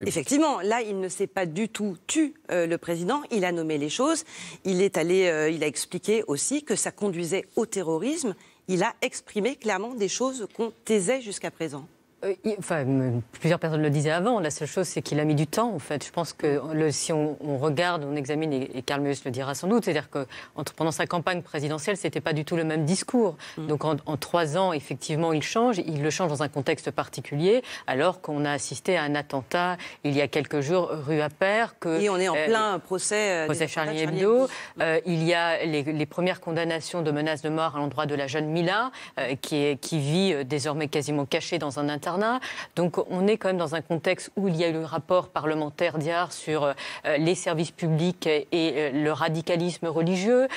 Effectivement, là, il ne s'est pas du tout tu le président. Il a nommé les choses. Il a expliqué aussi que ça conduisait au terrorisme. Il a exprimé clairement des choses qu'on taisait jusqu'à présent. Plusieurs personnes le disaient avant. La seule chose, c'est qu'il a mis du temps, en fait. Je pense que si on regarde, on examine, et Carl Meus le dira sans doute, c'est-à-dire que pendant sa campagne présidentielle, c'était pas du tout le même discours. Donc en 3 ans, effectivement, il change. Il le change dans un contexte particulier, alors qu'on a assisté à un attentat il y a quelques jours, rue Appert. Et on est en plein procès Charlie Hebdo. Il y a les premières condamnations de menaces de mort à l'endroit de la jeune Mila, qui vit désormais quasiment cachée dans un internat. Donc on est quand même dans un contexte où il y a eu le rapport parlementaire d'hier sur les services publics et le radicalisme religieux.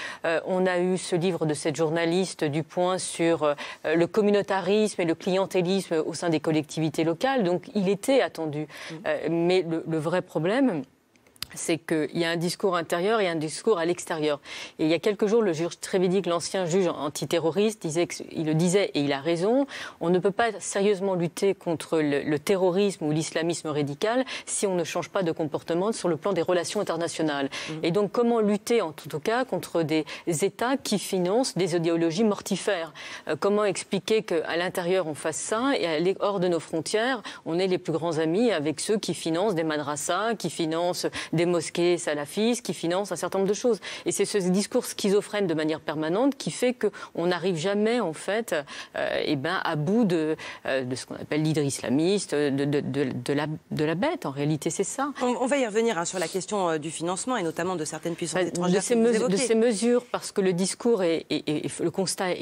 On a eu ce livre de cette journaliste du Point sur le communautarisme et le clientélisme au sein des collectivités locales. Donc il était attendu. Mais le vrai problème, c'est qu'il y a un discours intérieur et un discours à l'extérieur. Et il y a quelques jours, le juge Trévidic, l'ancien juge antiterroriste, il le disait, et il a raison, on ne peut pas sérieusement lutter contre le terrorisme ou l'islamisme radical si on ne change pas de comportement sur le plan des relations internationales. Et donc, comment lutter, en tout cas, contre des États qui financent des idéologies mortifères? Comment expliquer qu'à l'intérieur, on fasse ça, et hors de nos frontières, on est les plus grands amis avec ceux qui financent des madrassas, qui financent des mosquées salafistes, qui financent un certain nombre de choses. Et c'est ce discours schizophrène de manière permanente qui fait qu'on n'arrive jamais, en fait, à bout de ce qu'on appelle l'hydre islamiste, de la bête. En réalité, c'est ça. On va y revenir sur la question du financement et notamment de certaines puissances étrangères. De ces mesures, parce que le discours et le constat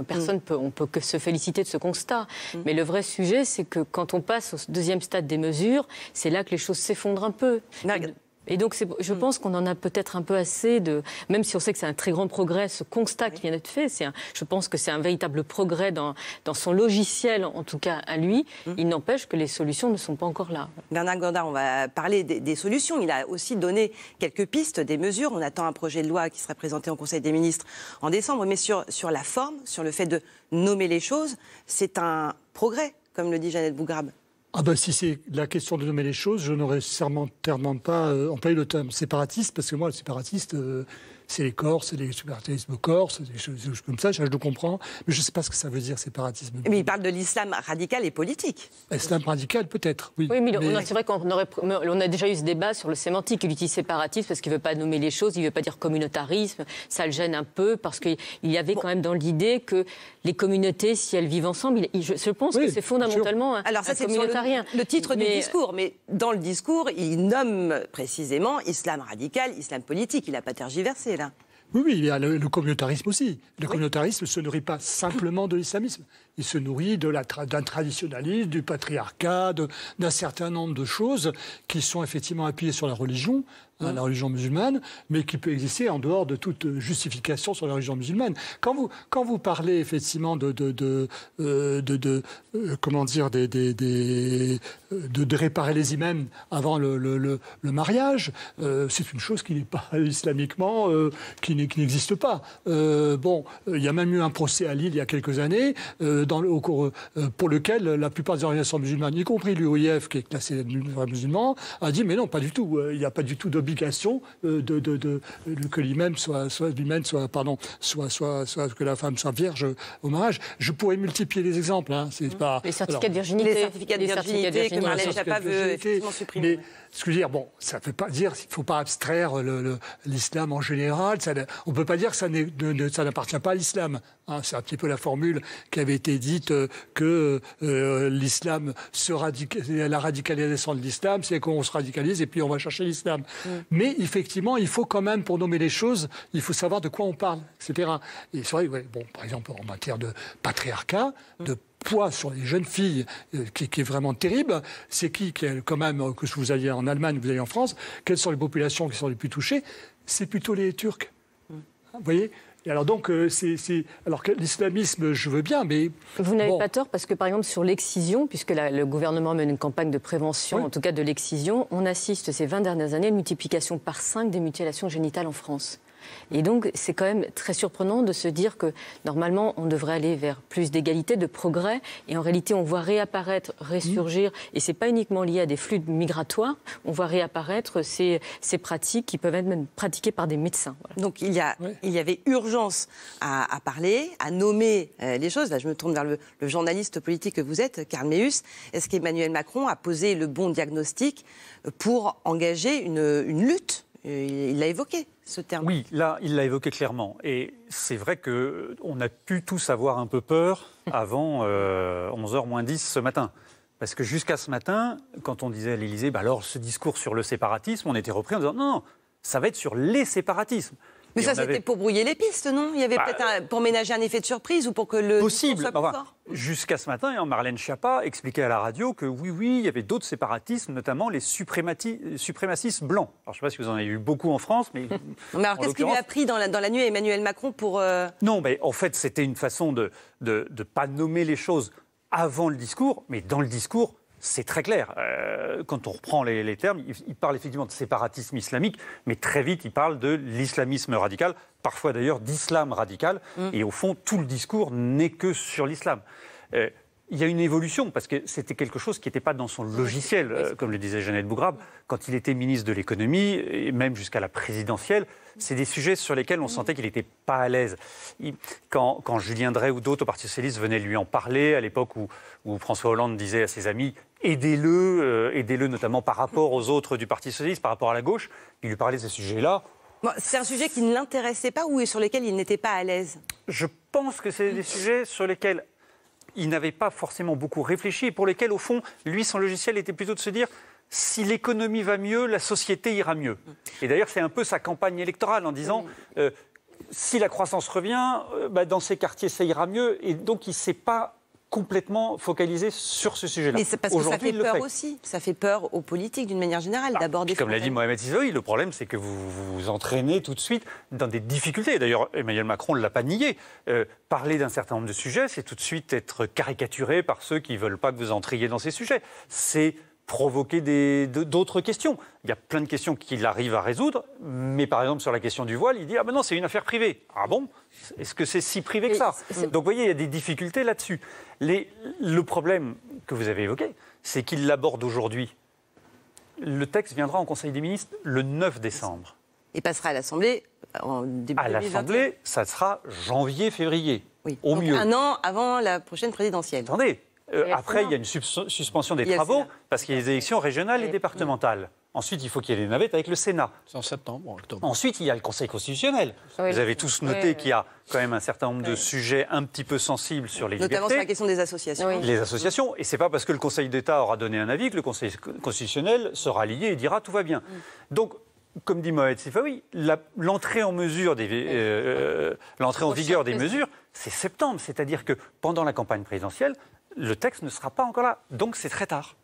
personne on peut que se féliciter de ce constat. Mais le vrai sujet, c'est que quand on passe au deuxième stade des mesures, c'est là que les choses s'effondrent un peu. Et donc, je pense qu'on en a peut-être un peu assez même si on sait que c'est un très grand progrès, ce constat qui vient d'être fait, je pense que c'est un véritable progrès dans son logiciel, en tout cas à lui. Il n'empêche que les solutions ne sont pas encore là. Bernard Gandard, on va parler des solutions. Il a aussi donné quelques pistes, des mesures. On attend un projet de loi qui sera présenté au Conseil des ministres en décembre. Mais sur la forme, sur le fait de nommer les choses, c'est un progrès, comme le dit Jeannette Bougrab. Si c'est la question de nommer les choses, je n'aurais certainement pas employé le terme séparatiste, parce que moi, le séparatiste, c'est les Corses, c'est les séparatismes corses, des choses comme ça, je le comprends, mais je ne sais pas ce que ça veut dire, séparatisme. Mais il parle de l'islam radical et politique. L'islam radical, peut-être, oui. Oui, mais c'est vrai qu'on a déjà eu ce débat sur le sémantique. Il utilise séparatiste parce qu'il ne veut pas nommer les choses, il ne veut pas dire communautarisme, ça le gêne un peu, parce qu'il y avait quand même dans l'idée que les communautés, si elles vivent ensemble, je pense que c'est fondamentalement un communautarien. Le titre du discours, mais dans le discours, il nomme précisément islam radical, islam politique. Il n'a pas tergiversé, là. Oui, il y a le communautarisme aussi. Le communautarisme ne se nourrit pas simplement de l'islamisme. Il se nourrit d'un traditionnalisme, du patriarcat, d'un certain nombre de choses qui sont effectivement appuyées sur la religion musulmane, mais qui peut exister en dehors de toute justification sur la religion musulmane. Quand vous parlez effectivement de réparer les imams avant le mariage, c'est une chose qui n'est pas islamiquement, qui n'existe pas. Il y a même eu un procès à Lille il y a quelques années, pour lequel la plupart des organisations musulmanes, y compris l'UOIF, qui est classé musulman, a dit mais non, pas du tout. Il n'y a pas du tout d'obligation que l'imam que la femme soit vierge au mariage. Je pourrais multiplier les exemples. Les certificats de virginité. Les certificats de virginité que Marlène Schiappa veut effectivement supprimer. Mais, ce que je veux dire, ça ne veut pas dire qu'il ne faut pas abstraire l'islam en général. On ne peut pas dire que ça n'appartient pas à l'islam. C'est un petit peu la formule qui avait été dite que l'islam, la radicalisation de l'islam, c'est qu'on se radicalise et puis on va chercher l'islam. Mais effectivement, il faut quand même, pour nommer les choses, il faut savoir de quoi on parle, etc. Et c'est vrai, par exemple, en matière de patriarcat, de poids sur les jeunes filles qui est vraiment terrible, c'est quand même, que vous alliez en Allemagne, vous alliez en France, quelles sont les populations qui sont les plus touchées? C'est plutôt les Turcs. Vous voyez? Et alors donc, alors que l'islamisme, je veux bien, mais... Vous n'avez pas tort, parce que par exemple sur l'excision, puisque le gouvernement mène une campagne de prévention, en tout cas de l'excision, on assiste ces 20 dernières années à une multiplication par 5 des mutilations génitales en France. Et donc, c'est quand même très surprenant de se dire que, normalement, on devrait aller vers plus d'égalité, de progrès. Et en réalité, on voit réapparaître, ressurgir, et ce n'est pas uniquement lié à des flux migratoires, on voit réapparaître ces pratiques qui peuvent être même pratiquées par des médecins. Voilà. Donc, il y avait urgence à parler, à nommer les choses. Là, je me tourne vers le journaliste politique que vous êtes, Karl Meeus. Est-ce qu'Emmanuel Macron a posé le bon diagnostic pour engager une lutte? Il l'a évoqué, ce terme. Oui, là, il l'a évoqué clairement. Et c'est vrai qu'on a pu tous avoir un peu peur avant 11h moins 10 ce matin. Parce que jusqu'à ce matin, quand on disait à l'Élysée, alors ce discours sur le séparatisme, on était repris en disant non, ça va être sur les séparatismes. Mais ça, c'était pour brouiller les pistes, non? Il y avait peut-être pour ménager un effet de surprise ou pour que le possible. soit plus fort. Jusqu'à ce matin, Marlène Schiappa expliquait à la radio que oui, il y avait d'autres séparatismes, notamment les suprémacistes blancs. Alors, je ne sais pas si vous en avez eu beaucoup en France, mais... Mais alors, qu'est-ce qu'il lui a pris dans la nuit à Emmanuel Macron pour... Non, mais en fait, c'était une façon de ne pas nommer les choses avant le discours, mais dans le discours... C'est très clair. Quand on reprend les termes, il parle effectivement de séparatisme islamique, mais très vite, il parle de l'islamisme radical, parfois d'ailleurs d'islam radical. Et au fond, tout le discours n'est que sur l'islam. Il y a une évolution, parce que c'était quelque chose qui n'était pas dans son logiciel, comme le disait Jeannette Bougrabe, quand il était ministre de l'économie, et même jusqu'à la présidentielle. C'est des sujets sur lesquels on sentait qu'il n'était pas à l'aise. Quand Julien Drey ou d'autres au Parti socialiste venaient lui en parler, à l'époque où François Hollande disait à ses amis « aidez-le notamment par rapport aux autres du Parti socialiste, par rapport à la gauche », il lui parlait de ces sujets-là. Bon, c'est un sujet qui ne l'intéressait pas ou sur lequel il n'était pas à l'aise? Je pense que c'est des sujets sur lesquels il n'avait pas forcément beaucoup réfléchi et pour lesquels, au fond, lui, son logiciel était plutôt de se dire... Si l'économie va mieux, la société ira mieux. Et d'ailleurs, c'est un peu sa campagne électorale en disant si la croissance revient, dans ces quartiers, ça ira mieux. Et donc, il ne s'est pas complètement focalisé sur ce sujet-là. Mais c'est parce que ça fait peur aussi. Ça fait peur aux politiques d'une manière générale d'aborder. Comme l'a dit Mohamed Sizaoui, le problème, c'est que vous vous entraînez tout de suite dans des difficultés. D'ailleurs, Emmanuel Macron ne l'a pas nié. Parler d'un certain nombre de sujets, c'est tout de suite être caricaturé par ceux qui ne veulent pas que vous entriez dans ces sujets. C'est provoquer d'autres questions. Il y a plein de questions qu'il arrive à résoudre, mais par exemple sur la question du voile, il dit « Ah ben non, c'est une affaire privée ». Ah bon? Est-ce que c'est si privé que ça? Donc vous voyez, il y a des difficultés là-dessus. Le problème que vous avez évoqué, c'est qu'il l'aborde aujourd'hui. Le texte viendra en Conseil des ministres le 9 décembre. Et passera à l'Assemblée en début 2021. À l'Assemblée, ça sera janvier-février, au donc mieux. Un an avant la prochaine présidentielle. Attendez. Après, il y a une suspension des travaux parce qu'il y a les élections régionales et départementales. Ensuite, il faut qu'il y ait des navettes avec le Sénat. C'est en septembre ou octobre. Ensuite, il y a le Conseil constitutionnel. Vous avez tous noté qu'il y a quand même un certain nombre de sujets un petit peu sensibles sur les libertés. Notamment sur la question des associations. Les associations. Et ce n'est pas parce que le Conseil d'État aura donné un avis que le Conseil constitutionnel sera lié et dira tout va bien. Donc, comme dit Mohamed Sifaoui, l'entrée en vigueur des mesures, c'est septembre. C'est-à-dire que pendant la campagne présidentielle, le texte ne sera pas encore là. Donc c'est très tard.